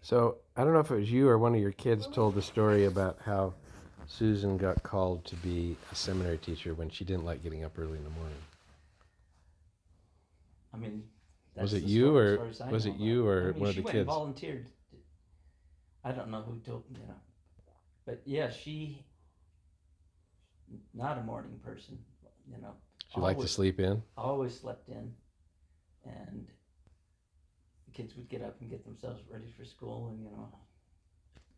So I don't know if it was you or one of your kids told the story about how Susan got called to be a seminary teacher when she didn't like getting up early in the morning. I mean, Was that's it the you story as or far as I was know it about you it. I or mean, one of she the went and kids? volunteered. I don't know who told, but yeah, she not a morning person, you know, She liked to always sleep in. always slept in, and the kids would get up and get themselves ready for school, and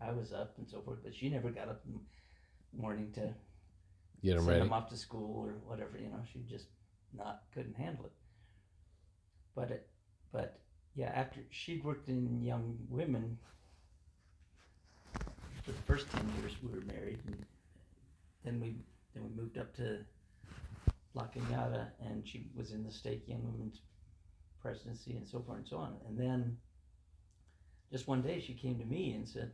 I was up and so forth, but she never got up in the morning to Get them send them ready. off to school or whatever. She just not couldn't handle it. But but yeah, after she'd worked in young women for the first 10 years we were married, and then we then we moved up to La Cañada, and she was in the stake young women's presidency and so forth and so on. And then just one day she came to me and said,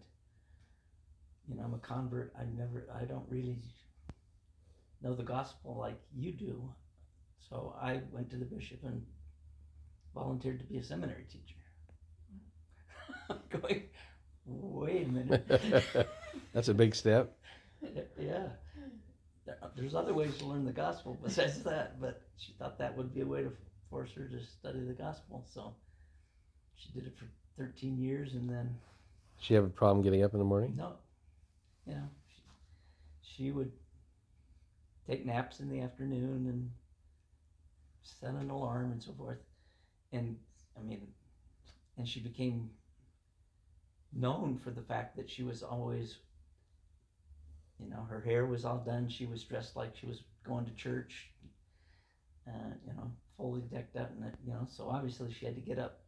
I'm a convert. I don't really know the gospel like you do. So I went to the bishop and volunteered to be a seminary teacher. Going, wait a minute. That's a big step. Yeah. There's other ways to learn the gospel besides that, but she thought that would be a way to force her to study the gospel. So she did it for 13 years, and then She have a problem getting up in the morning? no, you know, she would take naps in the afternoon and set an alarm and so forth. And I mean, and she became known for the fact that she was always, her hair was all done. She was dressed like she was going to church, fully decked out, and so obviously she had to get up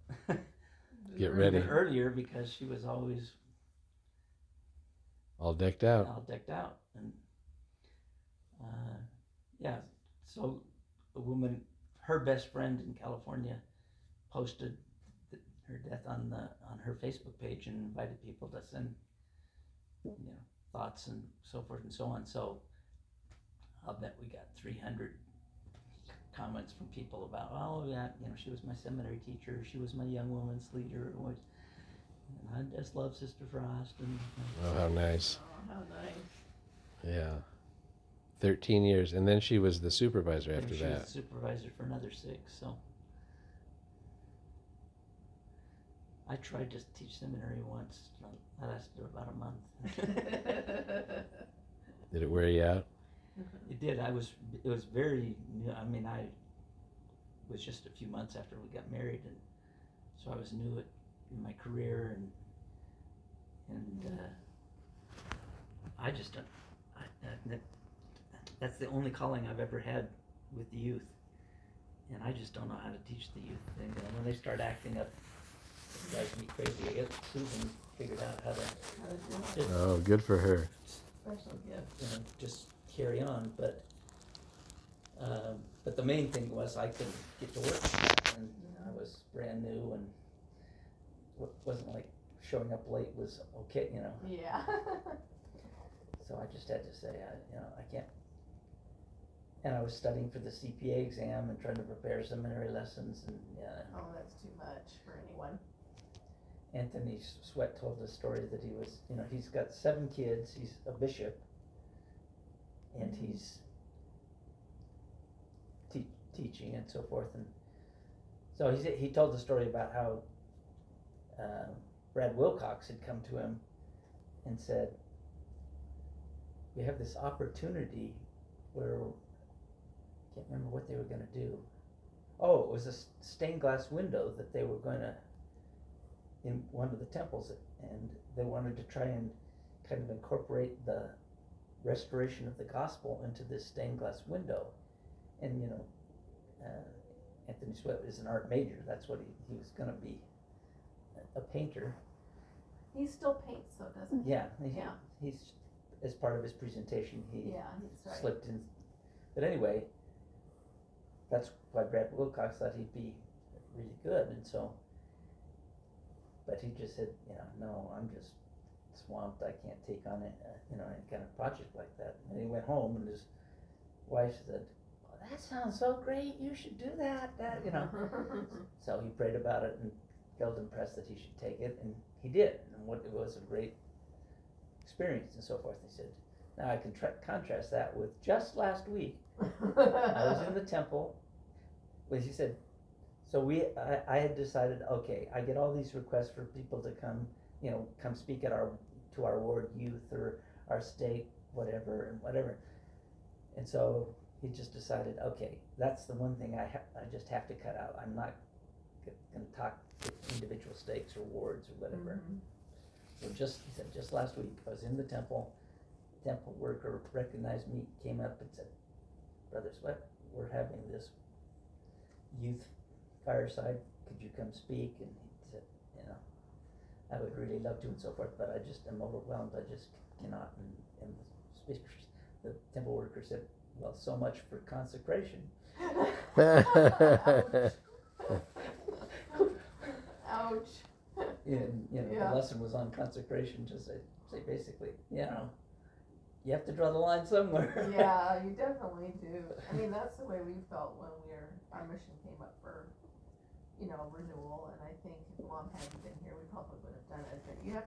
Get even ready. earlier because she was always All decked out. all decked out. And yeah, so a woman, her best friend in California, posted her death on her Facebook page and invited people to send thoughts and so forth and so on. So I'll bet we got 300 comments from people about, oh yeah, she was my seminary teacher, she was my young women's leader, and I just love Sister Frost. And Oh, how nice. Oh, how nice. Yeah. 13 years. And then she was the supervisor then after she was that. supervisor for another 6. So I tried to teach seminary once. That lasted about a month. Did it wear you out? It did. It was very new. I mean, I was just a few months after we got married, and so I was new in my career, and I just don't. That's the only calling I've ever had with the youth, and I just don't know how to teach the youth. And when they start acting up, it drives me crazy. I guess Susan figured out how to just, Oh, good for her. Special gift. just carry on. But the main thing was I couldn't get to work, and I was brand new, and wasn't like showing up late was okay, Yeah. So I just had to say, I can't. And I was studying for the CPA exam and trying to prepare seminary lessons, and Oh, that's too much for anyone. Anthony Sweat told the story that he was, he's got 7 kids, he's a bishop, and he's teaching and so forth. And so he told the story about how Brad Wilcox had come to him and said, we have this opportunity where, I can't remember what they were going to do. Oh, it was a stained glass window that they were going to, in one of the temples, and they wanted to try and kind of incorporate the restoration of the gospel into this stained glass window. And Anthony Sweat is an art major. That's what he was going to be, a painter. He still paints though, doesn't he? Yeah, Yeah. he's, as part of his presentation, he Yeah, that's right. slipped in. But anyway, that's why Brad Wilcox thought he'd be really good, and so, but he just said, no, I'm just swamped. I can't take on it, any kind of project like that. And he went home, and his wife said, well, that sounds so great. You should do that. So he prayed about it, and felt impressed that he should take it, and he did, and what it was a great experience and so forth. He said, now I can contrast that with just last week. I was in the temple, as he said, so I had decided, okay, I get all these requests for people to come, come speak at to our ward youth or our state, whatever. And so he just decided, okay, that's the one thing I just have to cut out. I'm not gonna talk to individual stakes or wards or whatever. So he said, just last week, I was in the temple worker recognized me, came up and said, Brother Sweat, we're having this youth fireside, could you come speak? And he said, I would really love to and so forth, but I just am overwhelmed, I just cannot. And the temple worker said, well, so much for consecration. Ouch. And Yeah. the lesson was on consecration, just say basically, you have to draw the line somewhere. Yeah, you definitely do. I mean, that's the way we felt when our mission came up for, renewal, and I think if Mom hadn't been here, we probably would have done it, but you have